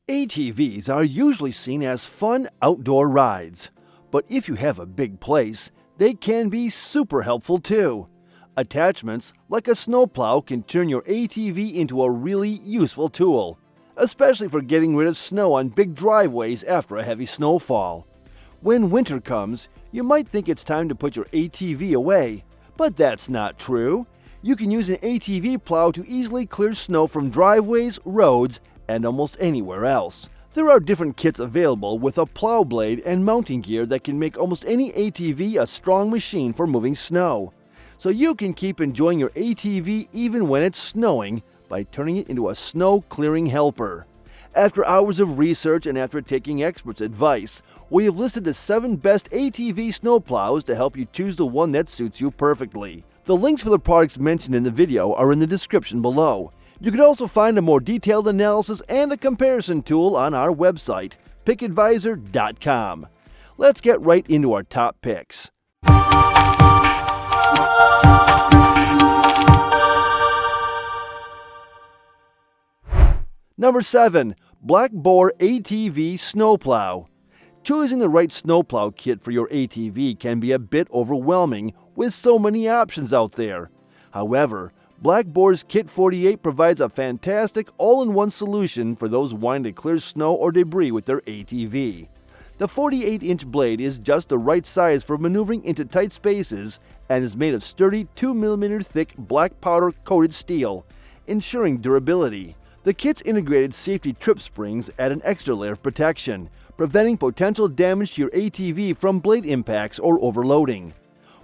ATVs are usually seen as fun outdoor rides, but if you have a big place, they can be super helpful too. Attachments like a snowplow can turn your ATV into a really useful tool, especially for getting rid of snow on big driveways after a heavy snowfall. When winter comes, you might think it's time to put your ATV away, but that's not true. You can use an ATV plow to easily clear snow from driveways, roads, and almost anywhere else. There are different kits available with a plow blade and mounting gear that can make almost any ATV a strong machine for moving snow. So you can keep enjoying your ATV even when it's snowing by turning it into a snow clearing helper. After hours of research and after taking experts' advice, we have listed the 7 best ATV snowplows to help you choose the one that suits you perfectly. The links for the products mentioned in the video are in the description below. You can also find a more detailed analysis and a comparison tool on our website, pickadvisor.com. Let's get right into our top picks. Number 7. Boar ATV Snowplow. Choosing the right snowplow kit for your ATV can be a bit overwhelming with so many options out there. However, Boar's Kit 48 provides a fantastic all-in-one solution for those wanting to clear snow or debris with their ATV. The 48-inch blade is just the right size for maneuvering into tight spaces and is made of sturdy 2mm thick black powder-coated steel, ensuring durability. The kit's integrated safety trip springs add an extra layer of protection, preventing potential damage to your ATV from blade impacts or overloading.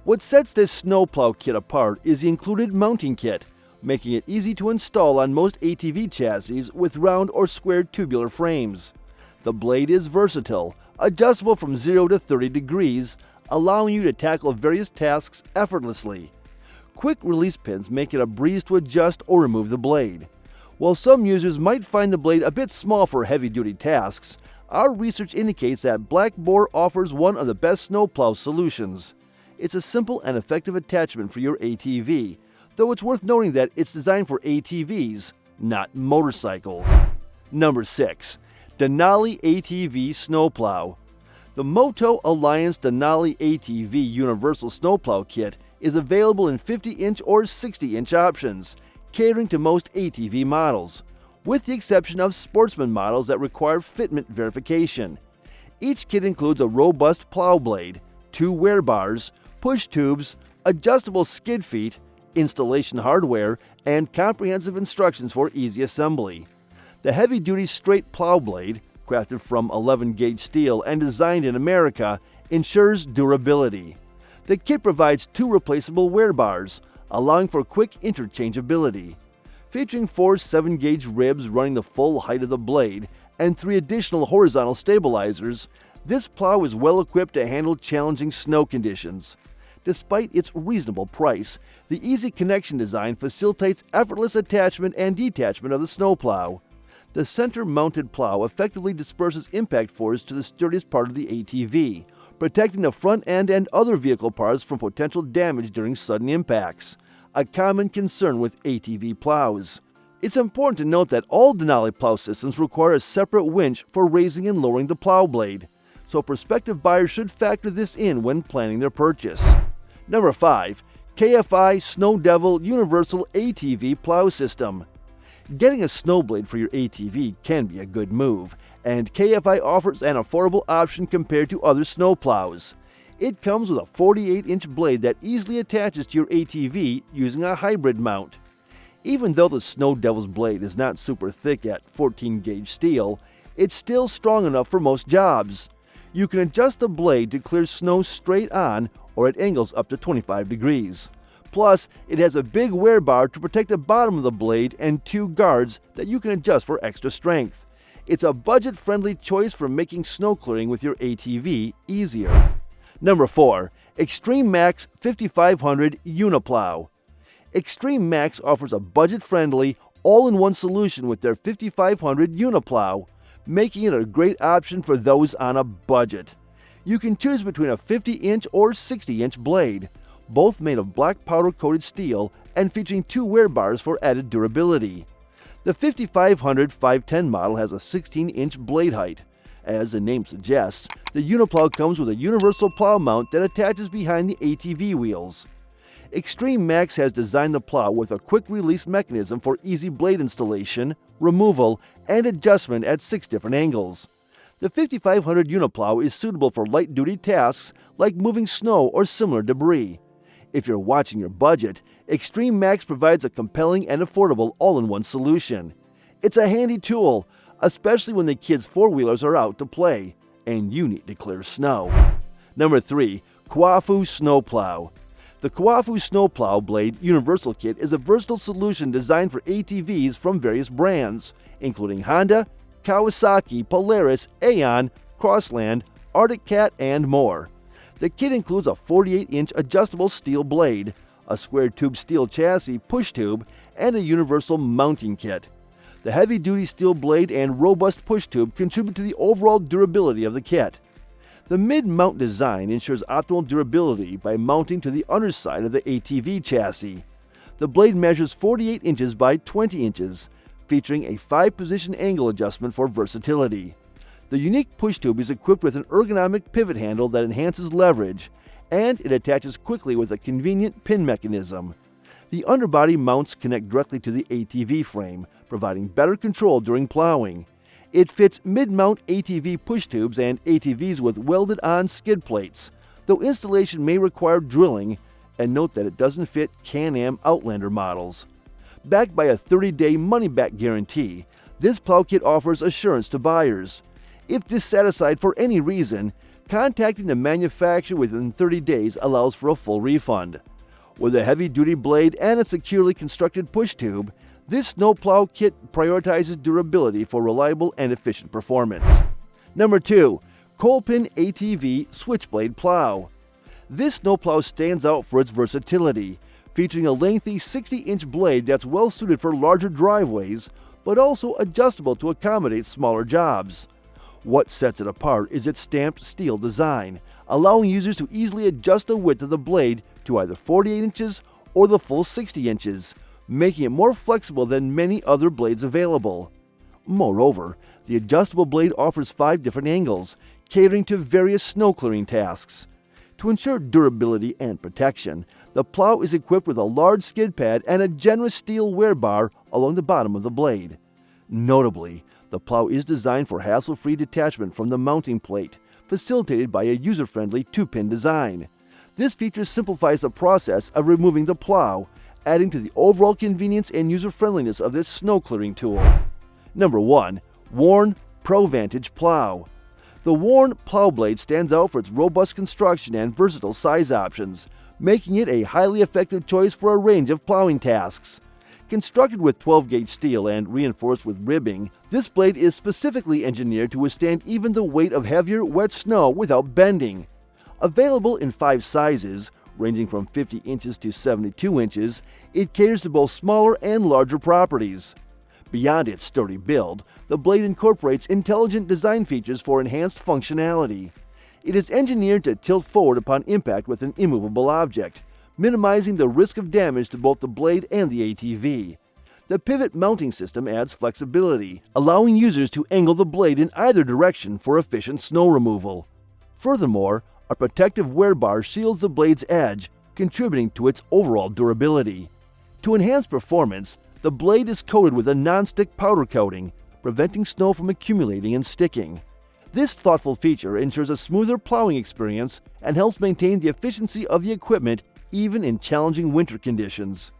What sets this snowplow kit apart is the included mounting kit, making it easy to install on most ATV chassis with round or square tubular frames. The blade is versatile, adjustable from 0 to 30 degrees, allowing you to tackle various tasks effortlessly. Quick release pins make it a breeze to adjust or remove the blade. While some users might find the blade a bit small for heavy-duty tasks, our research indicates that Boar offers one of the best snowplow solutions. It's a simple and effective attachment for your ATV, though it's worth noting that it's designed for ATVs, not motorcycles. Number 6. Denali ATV Snowplow. The Moto Alliance Denali ATV Universal Snowplow Kit is available in 50-inch or 60-inch options, catering to most ATV models, with the exception of sportsman models that require fitment verification. Each kit includes a robust plow blade, 2 wear bars, push tubes, adjustable skid feet, installation hardware, and comprehensive instructions for easy assembly. The heavy-duty straight plow blade, crafted from 11-gauge steel and designed in America, ensures durability. The kit provides 2 replaceable wear bars, allowing for quick interchangeability. Featuring 4 7-gauge ribs running the full height of the blade and 3 additional horizontal stabilizers, this plow is well equipped to handle challenging snow conditions. Despite its reasonable price, the easy connection design facilitates effortless attachment and detachment of the snowplow. The center-mounted plow effectively disperses impact force to the sturdiest part of the ATV, protecting the front end and other vehicle parts from potential damage during sudden impacts, a common concern with ATV plows. It's important to note that all Denali plow systems require a separate winch for raising and lowering the plow blade, so prospective buyers should factor this in when planning their purchase. Number 5. KFI Snow Devil Universal ATV Plow System. Getting a snow blade for your ATV can be a good move, and KFI offers an affordable option compared to other snow plows. It comes with a 48-inch blade that easily attaches to your ATV using a hybrid mount. Even though the Snow Devil's blade is not super thick at 14-gauge steel, it's still strong enough for most jobs. You can adjust the blade to clear snow straight on or at angles up to 25 degrees. Plus, it has a big wear bar to protect the bottom of the blade and 2 guards that you can adjust for extra strength. It's a budget-friendly choice for making snow clearing with your ATV easier. Number 4. Extreme Max 5500 UniPlow. Extreme Max offers a budget-friendly, all-in-one solution with their 5500 UniPlow, making it a great option for those on a budget. You can choose between a 50-inch or 60-inch blade, both made of black powder-coated steel and featuring 2 wear bars for added durability. The 5500 510 model has a 16-inch blade height. As the name suggests, the UniPlow comes with a universal plow mount that attaches behind the ATV wheels. Extreme Max has designed the plow with a quick-release mechanism for easy blade installation, removal, and adjustment at 6 different angles. The 5500 UniPlow is suitable for light-duty tasks like moving snow or similar debris. If you're watching your budget, Extreme Max provides a compelling and affordable all-in-one solution. It's a handy tool, especially when the kids' four-wheelers are out to play, and you need to clear snow. Number 3. KUAFU Snowplow. The KUAFU Snowplow Blade Universal Kit is a versatile solution designed for ATVs from various brands, including Honda, Kawasaki, Polaris, Aeon, Crossland, Arctic Cat, and more. The kit includes a 48-inch adjustable steel blade, a square-tube steel chassis push tube, and a universal mounting kit. The heavy-duty steel blade and robust push tube contribute to the overall durability of the kit. The mid-mount design ensures optimal durability by mounting to the underside of the ATV chassis. The blade measures 48 inches by 20 inches, featuring a 5-position angle adjustment for versatility. The unique push tube is equipped with an ergonomic pivot handle that enhances leverage, and it attaches quickly with a convenient pin mechanism. The underbody mounts connect directly to the ATV frame, providing better control during plowing. It fits mid-mount ATV push tubes and ATVs with welded-on skid plates, though installation may require drilling, and note that it doesn't fit Can-Am Outlander models. Backed by a 30-day money-back guarantee, this plow kit offers assurance to buyers. If dissatisfied for any reason, contacting the manufacturer within 30 days allows for a full refund. With a heavy-duty blade and a securely constructed push tube, this snowplow kit prioritizes durability for reliable and efficient performance. Number 2. Kolpin ATV Switchblade Plow. This snowplow stands out for its versatility, featuring a lengthy 60-inch blade that's well suited for larger driveways, but also adjustable to accommodate smaller jobs. What sets it apart is its stamped steel design, allowing users to easily adjust the width of the blade to either 48 inches or the full 60 inches, making it more flexible than many other blades available. Moreover, the adjustable blade offers 5 different angles, catering to various snow clearing tasks. To ensure durability and protection, the plow is equipped with a large skid pad and a generous steel wear bar along the bottom of the blade. Notably, the plow is designed for hassle-free detachment from the mounting plate, facilitated by a user-friendly 2-pin design. This feature simplifies the process of removing the plow, adding to the overall convenience and user-friendliness of this snow-clearing tool. Number 1. Worn ProVantage Plow. The worn plow blade stands out for its robust construction and versatile size options, making it a highly effective choice for a range of plowing tasks. Constructed with 12-gauge steel and reinforced with ribbing, this blade is specifically engineered to withstand even the weight of heavier, wet snow without bending. Available in 5 sizes, ranging from 50 inches to 72 inches, it caters to both smaller and larger properties. Beyond its sturdy build, the blade incorporates intelligent design features for enhanced functionality. It is engineered to tilt forward upon impact with an immovable object, minimizing the risk of damage to both the blade and the ATV. The pivot mounting system adds flexibility, allowing users to angle the blade in either direction for efficient snow removal. Furthermore, a protective wear bar shields the blade's edge, contributing to its overall durability. To enhance performance, the blade is coated with a non-stick powder coating, preventing snow from accumulating and sticking. This thoughtful feature ensures a smoother plowing experience and helps maintain the efficiency of the equipment even in challenging winter conditions.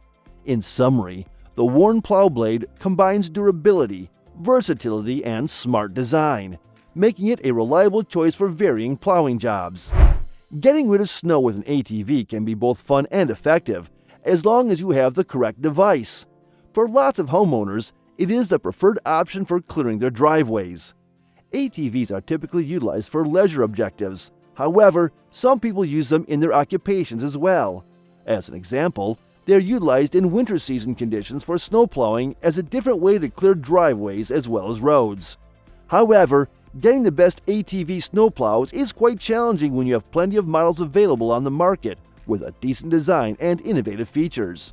In summary, the worn plow blade combines durability, versatility, and smart design, making it a reliable choice for varying plowing jobs. Getting rid of snow with an ATV can be both fun and effective, as long as you have the correct device. For lots of homeowners, it is the preferred option for clearing their driveways. ATVs are typically utilized for leisure objectives. However, some people use them in their occupations as well. As an example, they are utilized in winter season conditions for snow plowing as a different way to clear driveways as well as roads. However, getting the best ATV snowplows is quite challenging when you have plenty of models available on the market with a decent design and innovative features.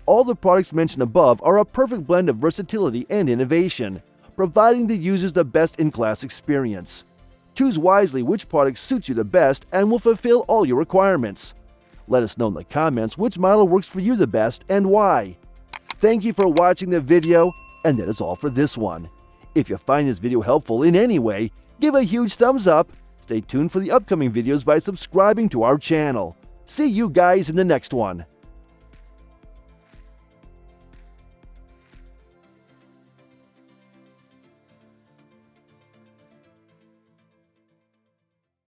All the products mentioned above are a perfect blend of versatility and innovation, providing the users the best in-class experience. Choose wisely which product suits you the best and will fulfill all your requirements. Let us know in the comments which model works for you the best and why. Thank you for watching the video, and that is all for this one. If you find this video helpful in any way, give a huge thumbs up. Stay tuned for the upcoming videos by subscribing to our channel. See you guys in the next one.